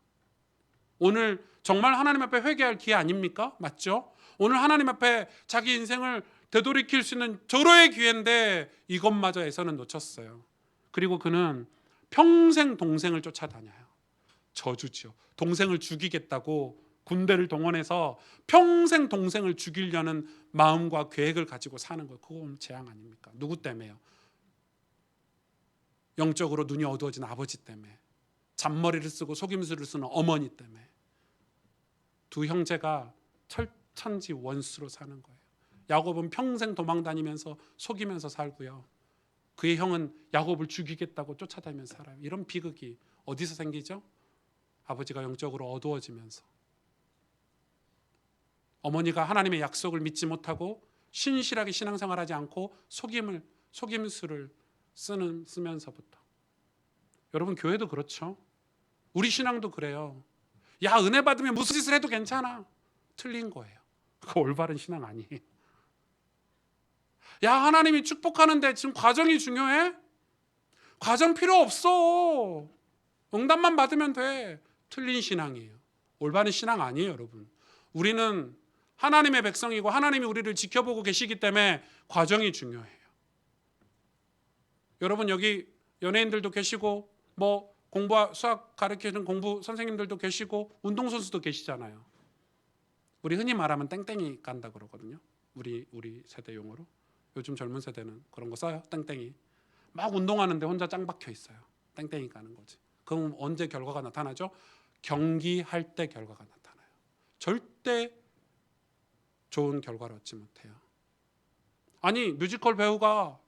오늘 정말 하나님 앞에 회개할 기회 아닙니까? 맞죠? 오늘 하나님 앞에 자기 인생을 되돌이킬 수 있는 절호의 기회인데 이것마저 에서는 놓쳤어요. 그리고 그는 평생 동생을 쫓아다녀요. 저주죠. 동생을 죽이겠다고 군대를 동원해서 평생 동생을 죽이려는 마음과 계획을 가지고 사는 거, 그건 재앙 아닙니까? 누구 때문에요? 영적으로 눈이 어두워진 아버지 때문에, 잔머리를 쓰고 속임수를 쓰는 어머니 때문에. 두 형제가 철천지 원수로 사는 거예요. 야곱은 평생 도망다니면서 속이면서 살고요, 그의 형은 야곱을 죽이겠다고 쫓아다니면서 살아요. 이런 비극이 어디서 생기죠? 아버지가 영적으로 어두워지면서, 어머니가 하나님의 약속을 믿지 못하고 신실하게 신앙생활하지 않고 속임수를 쓰면서부터. 여러분, 교회도 그렇죠. 우리 신앙도 그래요. 야, 은혜 받으면 무슨 짓을 해도 괜찮아. 틀린 거예요. 그거 올바른 신앙 아니에요. 야, 하나님이 축복하는데 지금 과정이 중요해? 과정 필요 없어. 응답만 받으면 돼. 틀린 신앙이에요. 올바른 신앙 아니에요, 여러분. 우리는 하나님의 백성이고 하나님이 우리를 지켜보고 계시기 때문에 과정이 중요해요. 여러분, 여기 연예인들도 계시고 뭐 수학 가르치는 공부 선생님들도 계시고 운동선수도 계시잖아요. 우리 흔히 말하면 땡땡이 깐다 그러거든요. 우리 세대 용어로. 요즘 젊은 세대는 그런 거 써요. 땡땡이. 막 운동하는데 혼자 짱 박혀 있어요. 땡땡이 까는 거지. 그럼 언제 결과가 나타나죠? 경기할 때 결과가 나타나요. 절대 좋은 결과를 얻지 못해요. 아니, 뮤지컬 배우가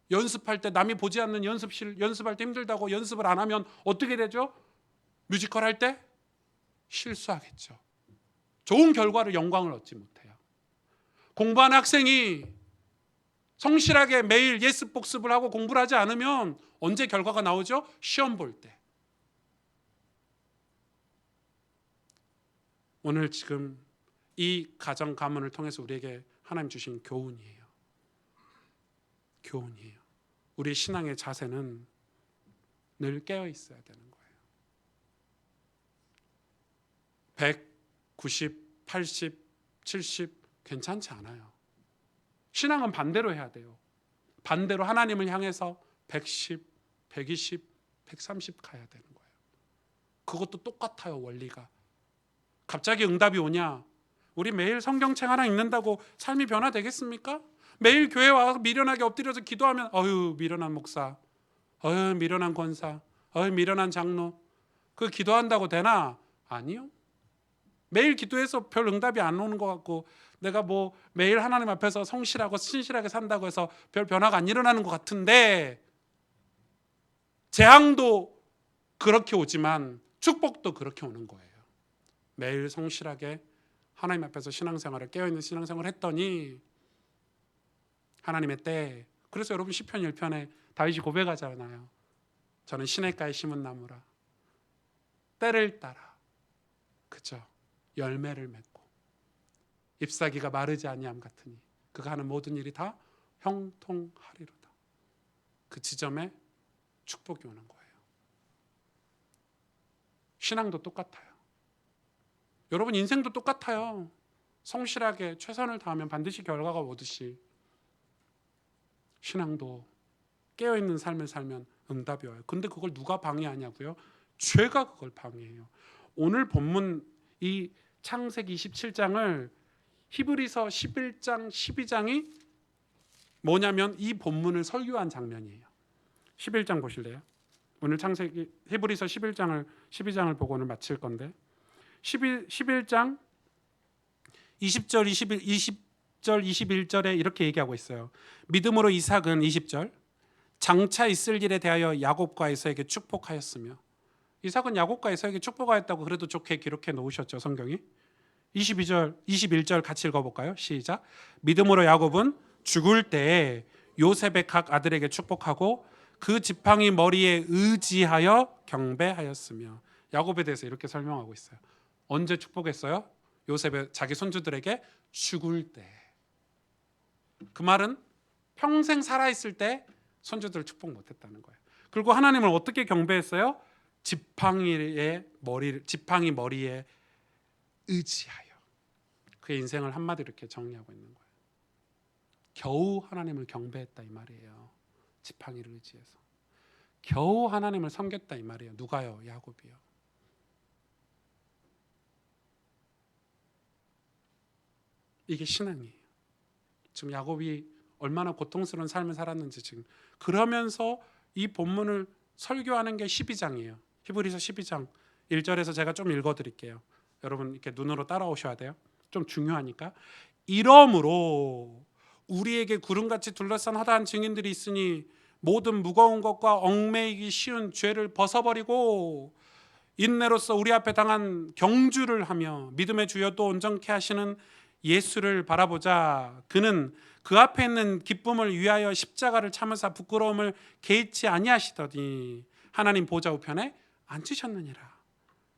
연습할 때 남이 보지 않는 연습할 때 힘들다고 연습을 안 하면 어떻게 되죠? 뮤지컬 할 때 실수하겠죠. 좋은 결과를, 영광을 얻지 못해요. 공부하는 학생이 성실하게 매일 예습 복습을 하고 공부를 하지 않으면 언제 결과가 나오죠? 시험 볼 때. 오늘 지금 이 가정 가문을 통해서 우리에게 하나님 주신 교훈이에요. 교훈이에요. 우리 신앙의 자세는 늘 깨어 있어야 되는 거예요. 100, 90, 80, 70 괜찮지 않아요. 신앙은 반대로 해야 돼요. 반대로 하나님을 향해서 110, 120, 130 가야 되는 거예요. 그것도 똑같아요, 원리가. 갑자기 응답이 오냐? 우리 매일 성경책 하나 읽는다고 삶이 변화되겠습니까? 매일 교회 와서 미련하게 엎드려서 기도하면 어휴, 미련한 목사, 어휴, 미련한 권사, 어휴, 미련한 장로, 그 기도한다고 되나? 아니요. 매일 기도해서 별 응답이 안 오는 것 같고, 내가 뭐 매일 하나님 앞에서 성실하고 신실하게 산다고 해서 별 변화가 안 일어나는 것 같은데, 재앙도 그렇게 오지만 축복도 그렇게 오는 거예요. 매일 성실하게 하나님 앞에서 신앙생활을, 깨어있는 신앙생활을 했더니 하나님의 때. 그래서 여러분, 시편 1편에 다윗이 고백하잖아요. 저는 시냇가에 심은 나무라 때를 따라. 그죠? 열매를 맺고 잎사귀가 마르지 아니함 같으니 그가 하는 모든 일이 다 형통하리로다. 그 지점에 축복이 오는 거예요. 신앙도 똑같아요. 여러분 인생도 똑같아요. 성실하게 최선을 다하면 반드시 결과가 오듯이 신앙도 깨어있는 삶을 살면 응답이 와요. 근데 그걸 누가 방해하냐고요? 죄가 그걸 방해해요. 오늘 본문 이 창세기 27장을 히브리서 11장 12장이 뭐냐면 이 본문을 설교한 장면이에요. 11장 보실래요? 오늘 창세기 히브리서 12장을 보고 오늘 마칠 건데 11장 20절 21절에 이렇게 얘기하고 있어요. 믿음으로 이삭은 20절 장차 있을 일에 대하여 야곱과 에서에게 축복하였으며, 이삭은 야곱과 에서에게 축복하였다고 그래도 좋게 기록해 놓으셨죠, 성경이. 22절 21절 같이 읽어볼까요? 시작. 믿음으로 야곱은 죽을 때에 요셉의 각 아들에게 축복하고 그 지팡이 머리에 의지하여 경배하였으며. 야곱에 대해서 이렇게 설명하고 있어요. 언제 축복했어요? 요셉의 자기 손주들에게 죽을 때. 그 말은 평생 살아있을 때 손주들을 축복 못했다는 거예요. 그리고 하나님을 어떻게 경배했어요? 지팡이 머리에 의지하여. 그의 인생을 한마디로 이렇게 정리하고 있는 거예요. 겨우 하나님을 경배했다 이 말이에요. 지팡이를 의지해서 겨우 하나님을 섬겼다 이 말이에요. 누가요? 야곱이요. 이게 신앙이에요. 지금 야곱이 얼마나 고통스러운 삶을 살았는지 지금 그러면서 이 본문을 설교하는 게 12장이에요. 히브리서 12장 1절에서 제가 좀 읽어드릴게요. 여러분 이렇게 눈으로 따라오셔야 돼요. 좀 중요하니까. 이러므로 우리에게 구름같이 둘러싼 허다한 증인들이 있으니 모든 무거운 것과 얽매이기 쉬운 죄를 벗어버리고 인내로서 우리 앞에 당한 경주를 하며 믿음의 주여 또 온전케 하시는 예수를 바라보자. 그는 그 앞에 있는 기쁨을 위하여 십자가를 참으사 부끄러움을 개의치 아니하시더니 하나님 보좌 우편에 앉으셨느니라.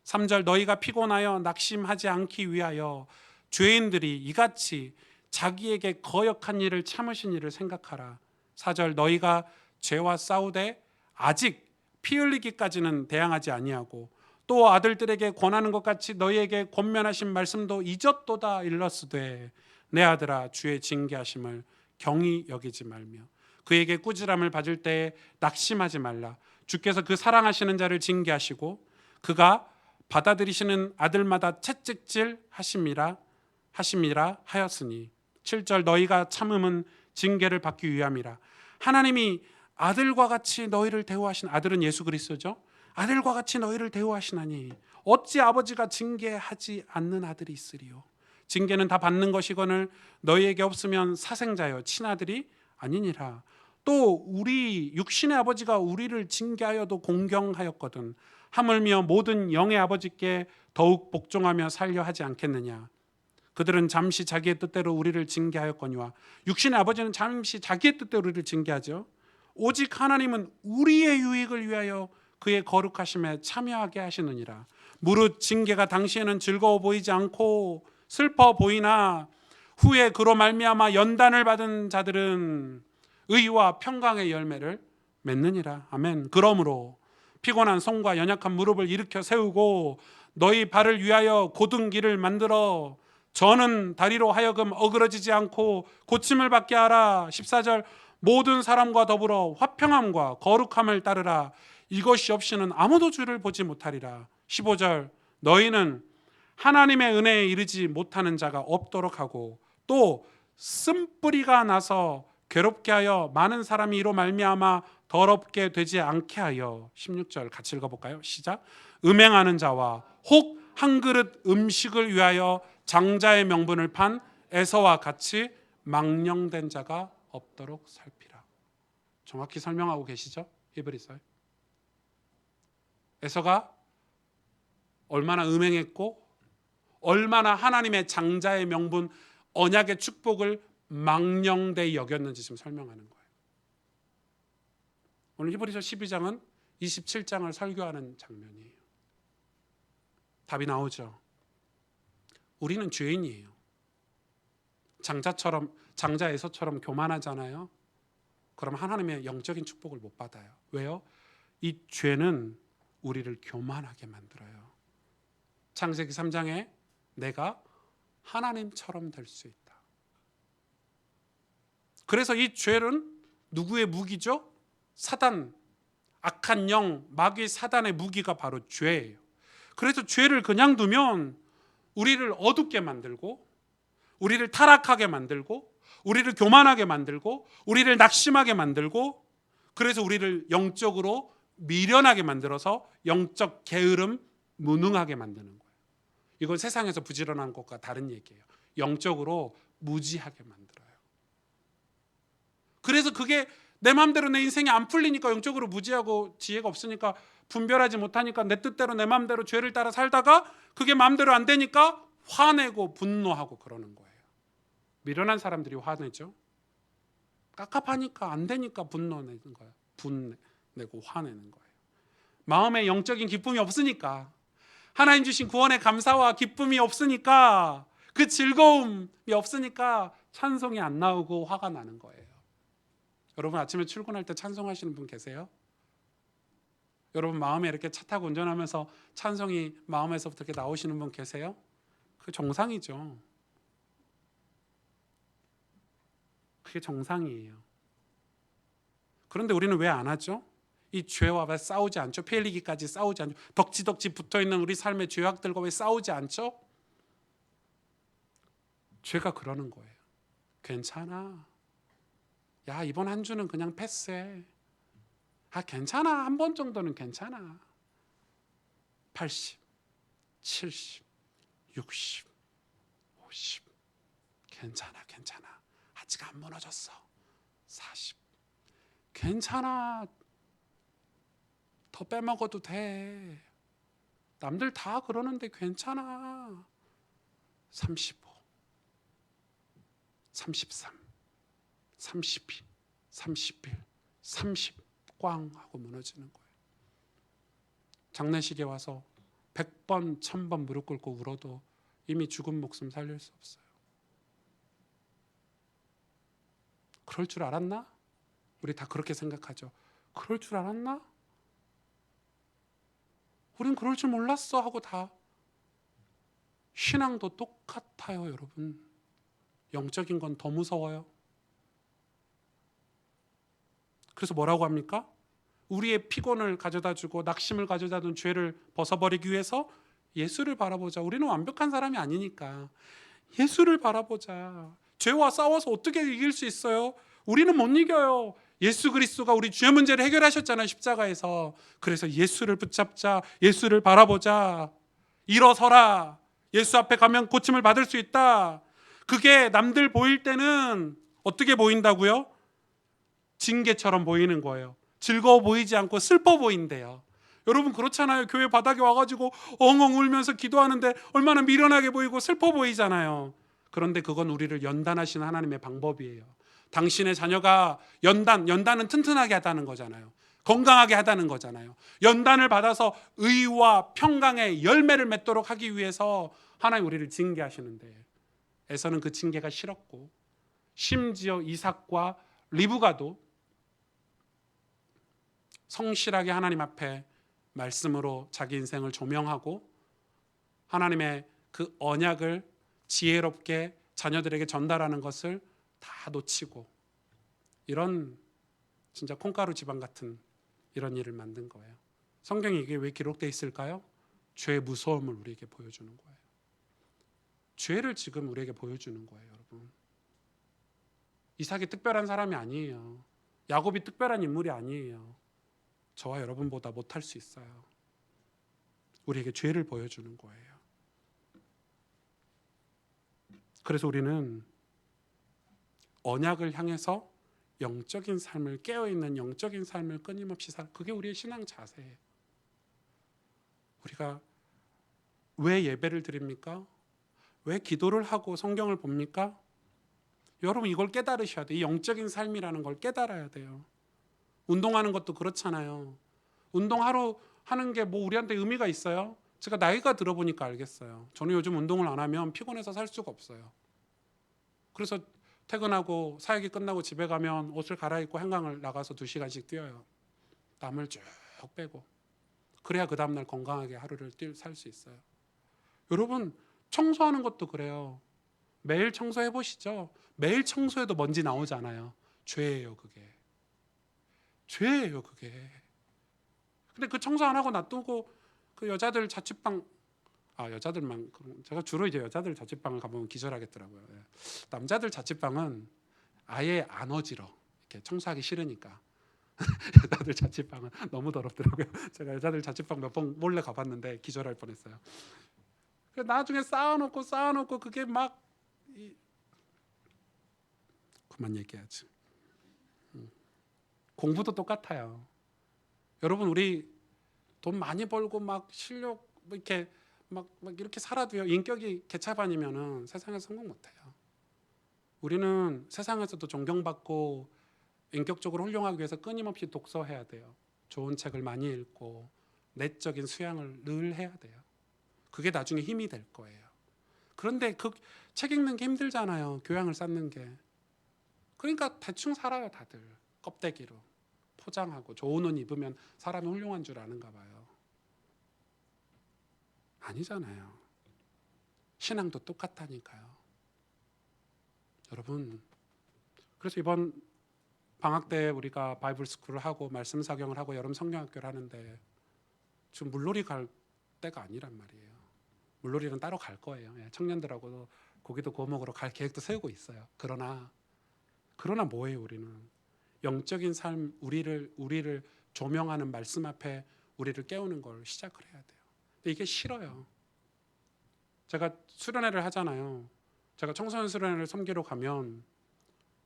3절 너희가 피곤하여 낙심하지 않기 위하여 죄인들이 이같이 자기에게 거역한 일을 참으신 일을 생각하라. 4절 너희가 죄와 싸우되 아직 피 흘리기까지는 대항하지 아니하고 또 아들들에게 권하는 것 같이 너희에게 권면하신 말씀도 잊었도다 일렀으되 내 아들아 주의 징계하심을 경히 여기지 말며 그에게 꾸지람을 받을 때에 낙심하지 말라. 주께서 그 사랑하시는 자를 징계하시고 그가 받아들이시는 아들마다 채찍질 하심이라 하였으니 7절 너희가 참음은 징계를 받기 위함이라. 하나님이 아들과 같이 너희를 대우하신 아들은 예수 그리스도죠. 아들과 같이 너희를 대우하시나니 어찌 아버지가 징계하지 않는 아들이 있으리요. 징계는 다 받는 것이거늘 너희에게 없으면 사생자여 친아들이 아니니라. 또 우리 육신의 아버지가 우리를 징계하여도 공경하였거든 하물며 모든 영의 아버지께 더욱 복종하며 살려 하지 않겠느냐. 그들은 잠시 자기의 뜻대로 우리를 징계하였거니와 육신의 아버지는 잠시 자기의 뜻대로 우리를 징계하죠. 오직 하나님은 우리의 유익을 위하여 그의 거룩하심에 참여하게 하시느니라. 무릇 징계가 당시에는 즐거워 보이지 않고 슬퍼 보이나 후에 그로 말미암아 연단을 받은 자들은 의와 평강의 열매를 맺느니라. 아멘. 그러므로 피곤한 손과 연약한 무릎을 일으켜 세우고 너희 발을 위하여 곧은 길을 만들어 저는 다리로 하여금 어그러지지 않고 고침을 받게 하라. 14절 모든 사람과 더불어 화평함과 거룩함을 따르라. 이것이 없이는 아무도 주를 보지 못하리라. 15절 너희는 하나님의 은혜에 이르지 못하는 자가 없도록 하고 또 쓴뿌리가 나서 괴롭게 하여 많은 사람이 이로 말미암아 더럽게 되지 않게 하여. 16절 같이 읽어볼까요? 시작. 음행하는 자와 혹 한 그릇 음식을 위하여 장자의 명분을 판 에서와 같이 망령된 자가 없도록 살피라. 정확히 설명하고 계시죠? 히브리서에. 에서가 얼마나 음행했고 얼마나 하나님의 장자의 명분 언약의 축복을 망령되이 여겼는지 지금 설명하는 거예요. 오늘 히브리서 12장은 27장을 설교하는 장면이에요. 답이 나오죠. 우리는 죄인이에요. 장자 에서처럼 교만하잖아요. 그럼 하나님의 영적인 축복을 못 받아요. 왜요? 이 죄는 우리를 교만하게 만들어요. 창세기 3장에 내가 하나님처럼 될 수 있다. 그래서 이 죄는 누구의 무기죠? 사단, 악한 영, 마귀 사단의 무기가 바로 죄예요. 그래서 죄를 그냥 두면 우리를 어둡게 만들고, 우리를 타락하게 만들고, 우리를 교만하게 만들고, 우리를 낙심하게 만들고, 그래서 우리를 영적으로 미련하게 만들어서 영적 게으름, 무능하게 만드는 거예요. 이건 세상에서 부지런한 것과 다른 얘기예요. 영적으로 무지하게 만들어요. 그래서 그게 내 마음대로 내 인생이 안 풀리니까, 영적으로 무지하고 지혜가 없으니까, 분별하지 못하니까 내 뜻대로 내 마음대로 죄를 따라 살다가 그게 마음대로 안 되니까 화내고 분노하고 그러는 거예요. 미련한 사람들이 화내죠. 깝깝하니까 안 되니까 분노내는 거예요. 분내고 화내는 거예요. 마음에 영적인 기쁨이 없으니까, 하나님 주신 구원의 감사와 기쁨이 없으니까, 그 즐거움이 없으니까 찬송이 안 나오고 화가 나는 거예요. 여러분 아침에 출근할 때 찬송하시는 분 계세요? 여러분 마음에 이렇게 차 타고 운전하면서 찬송이 마음에서부터 이렇게 나오시는 분 계세요? 그게 정상이죠. 그게 정상이에요. 그런데 우리는 왜 안 하죠? 이 죄와 왜 싸우지 않죠? 피 흘리기까지 싸우지 않죠? 덕지덕지 붙어있는 우리 삶의 죄악들과 왜 싸우지 않죠? 죄가 그러는 거예요. 괜찮아. 야, 이번 한 주는 그냥 패스해. 괜찮아. 한 번 정도는 괜찮아. 80, 70, 60, 50. 괜찮아. 아직 안 무너졌어. 40. 괜찮아. 더 빼먹어도 돼. 남들 다 그러는데 괜찮아. 35, 33, 32, 31, 30 꽝 하고 무너지는 거예요. 장례식에 와서 100번, 1000번 무릎 꿇고 울어도 이미 죽은 목숨 살릴 수 없어요. 그럴 줄 알았나? 우리 다 그렇게 생각하죠. 그럴 줄 알았나? 우린 그럴 줄 몰랐어 하고 다. 신앙도 똑같아요, 여러분. 영적인 건 더 무서워요. 그래서 뭐라고 합니까? 우리의 피곤을 가져다주고 낙심을 가져다준 죄를 벗어버리기 위해서 예수를 바라보자. 우리는 완벽한 사람이 아니니까 예수를 바라보자. 죄와 싸워서 어떻게 이길 수 있어요? 우리는 못 이겨요. 예수 그리스도가 우리 죄 문제를 해결하셨잖아요, 십자가에서. 그래서 예수를 붙잡자. 예수를 바라보자. 일어서라. 예수 앞에 가면 고침을 받을 수 있다. 그게 남들 보일 때는 어떻게 보인다고요? 징계처럼 보이는 거예요. 즐거워 보이지 않고 슬퍼 보인대요. 여러분 그렇잖아요. 교회 바닥에 와가지고 엉엉 울면서 기도하는데 얼마나 미련하게 보이고 슬퍼 보이잖아요. 그런데 그건 우리를 연단하시는 하나님의 방법이에요. 당신의 자녀가 연단은 튼튼하게 하다는 거잖아요. 건강하게 하다는 거잖아요. 연단을 받아서 의와 평강의 열매를 맺도록 하기 위해서 하나님 우리를 징계하시는데, 에서는 그 징계가 싫었고, 심지어 이삭과 리브가도 성실하게 하나님 앞에 말씀으로 자기 인생을 조명하고 하나님의 그 언약을 지혜롭게 자녀들에게 전달하는 것을 다 놓치고, 이런 진짜 콩가루 집안 같은 이런 일을 만든 거예요. 성경에 이게 왜 기록되어 있을까요? 죄의 무서움을 우리에게 보여주는 거예요. 죄를 지금 우리에게 보여주는 거예요, 여러분. 이삭이 특별한 사람이 아니에요. 야곱이 특별한 인물이 아니에요. 저와 여러분보다 못할 수 있어요. 우리에게 죄를 보여주는 거예요. 그래서 우리는 언약을 향해서 영적인 삶을, 깨어있는 영적인 삶을 끊임없이 그게 우리의 신앙 자세예요. 우리가 왜 예배를 드립니까? 왜 기도를 하고 성경을 봅니까? 여러분 이걸 깨달으셔야 돼요. 이 영적인 삶이라는 걸 깨달아야 돼요. 운동하는 것도 그렇잖아요. 운동 하루 하는 게 뭐 우리한테 의미가 있어요? 제가 나이가 들어보니까 알겠어요. 저는 요즘 운동을 안 하면 피곤해서 살 수가 없어요. 그래서 퇴근하고 사역이 끝나고 집에 가면 옷을 갈아입고 한강을 나가서 2시간씩 뛰어요. 땀을 쭉 빼고. 그래야 그 다음날 건강하게 하루를 살 수 있어요. 여러분, 청소하는 것도 그래요. 매일 청소해 보시죠. 매일 청소해도 먼지 나오잖아요. 죄예요, 그게. 죄예요, 그게. 근데 그 청소 안 하고 놔두고 그 여자들 자취방, 여자들만, 제가 주로 이제 여자들 자취방을 가보면 기절하겠더라고요. 예. 남자들 자취방은 아예 안 어지러. 이렇게 청소하기 싫으니까. 여자들 자취방은 너무 더럽더라고요. 제가 여자들 자취방 몇 번 몰래 가봤는데 기절할 뻔했어요. 나중에 쌓아놓고 그게 막 그만 얘기하지. 공부도 똑같아요. 여러분, 우리 돈 많이 벌고 막 실력 뭐 이렇게 막 이렇게 살아도요, 인격이 개차반이면은 세상에서 성공 못해요. 우리는 세상에서도 존경받고 인격적으로 훌륭하기 위해서 끊임없이 독서해야 돼요. 좋은 책을 많이 읽고 내적인 수양을 늘 해야 돼요. 그게 나중에 힘이 될 거예요. 그런데 그 책 읽는 게 힘들잖아요. 교양을 쌓는 게. 그러니까 대충 살아요, 다들. 껍데기로 포장하고 좋은 옷 입으면 사람이 훌륭한 줄 아는가 봐요. 아니잖아요. 신앙도 똑같다니까요. 여러분, 그래서 이번 방학 때 우리가 바이블 스쿨을 하고 말씀 사경을 하고 여름 성경학교를 하는데 지금 물놀이 갈 때가 아니란 말이에요. 물놀이는 따로 갈 거예요. 청년들하고도 고기도 구워 먹으러 갈 계획도 세우고 있어요. 그러나 뭐예요? 우리는 영적인 삶, 우리를 조명하는 말씀 앞에 우리를 깨우는 걸 시작을 해야 돼요. 근데 이게 싫어요. 제가 수련회를 하잖아요. 제가 청소년 수련회를 섬기러 가면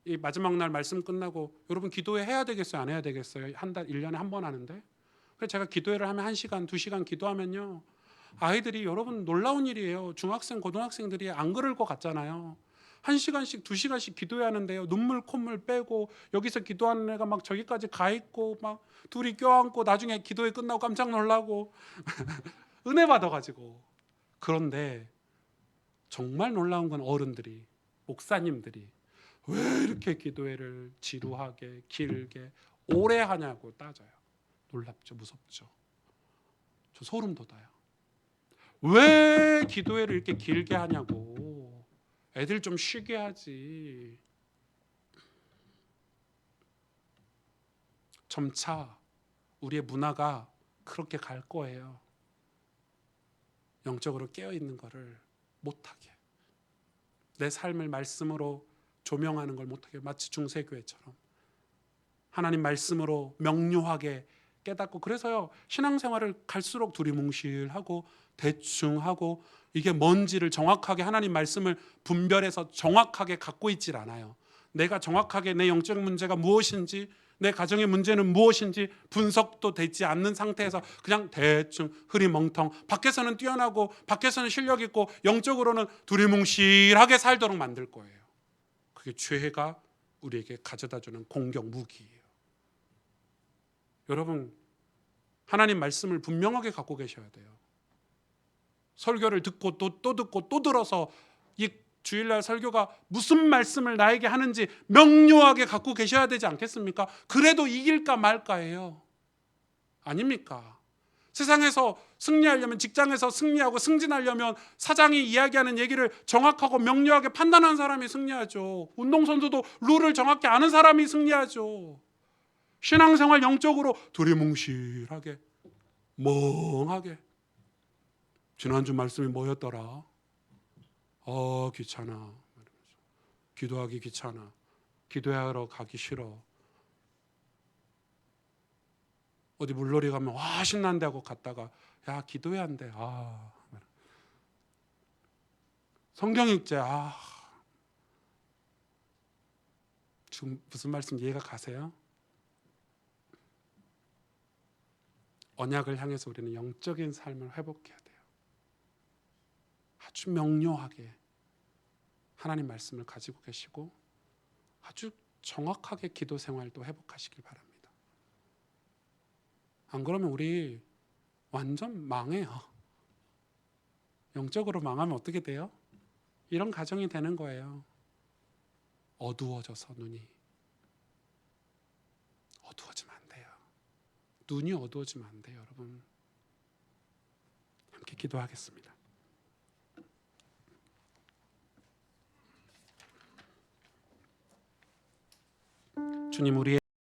이 마지막 날 말씀 끝나고 여러분 기도회 해야 되겠어요? 안 해야 되겠어요? 한 달, 1년에 한 번 하는데. 그래서 제가 기도회를 하면 1시간, 2시간 기도하면요, 아이들이, 여러분 놀라운 일이에요. 중학생, 고등학생들이 안 그럴 것 같잖아요. 1시간씩, 2시간씩 기도하는데요, 눈물 콧물 빼고 여기서 기도하는 애가 막 저기까지 가 있고 막 둘이 껴안고 나중에 기도회 끝나고 깜짝 놀라고 은혜 받아가지고. 그런데 정말 놀라운 건 어른들이, 목사님들이 왜 이렇게 기도회를 지루하게 길게 오래 하냐고 따져요. 놀랍죠, 무섭죠. 저 소름 돋아요. 왜 기도회를 이렇게 길게 하냐고. 애들 좀 쉬게 하지. 점차 우리의 문화가 그렇게 갈 거예요. 영적으로 깨어있는 거를 못하게, 내 삶을 말씀으로 조명하는 걸 못하게, 마치 중세교회처럼 하나님 말씀으로 명료하게 깨닫고. 그래서요, 신앙생활을 갈수록 두리뭉실하고 대충하고 이게 뭔지를 정확하게, 하나님 말씀을 분별해서 정확하게 갖고 있질 않아요. 내가 정확하게 내 영적 문제가 무엇인지, 내 가정의 문제는 무엇인지 분석도 되지 않는 상태에서 그냥 대충 흐리멍텅, 밖에서는 뛰어나고 밖에서는 실력 있고 영적으로는 두리뭉실하게 살도록 만들 거예요. 그게 죄가 우리에게 가져다주는 공격 무기예요. 여러분, 하나님 말씀을 분명하게 갖고 계셔야 돼요. 설교를 듣고 또 듣고 또 들어서 이 주일날 설교가 무슨 말씀을 나에게 하는지 명료하게 갖고 계셔야 되지 않겠습니까? 그래도 이길까 말까예요. 아닙니까? 세상에서 승리하려면, 직장에서 승리하고 승진하려면 사장이 이야기하는 얘기를 정확하고 명료하게 판단하는 사람이 승리하죠. 운동선수도 룰을 정확히 아는 사람이 승리하죠. 신앙생활 영적으로 두리뭉실하게 멍하게, 지난주 말씀이 뭐였더라? 귀찮아. 기도하기 귀찮아. 기도하러 가기 싫어. 어디 물놀이 가면 와 신난데 하고 갔다가 야 기도해야 한대. 성경 읽재. 지금 무슨 말씀 이해가 가세요? 언약을 향해서 우리는 영적인 삶을 회복해야 돼요. 아주 명료하게 하나님 말씀을 가지고 계시고 아주 정확하게 기도 생활도 회복하시길 바랍니다. 안 그러면 우리 완전 망해요. 영적으로 망하면 어떻게 돼요? 이런 가정이 되는 거예요. 어두워져서 눈이 어두워지면 안 돼요. 눈이 어두워지면 안 돼요, 여러분. 함께 기도하겠습니다. 주님, 우리의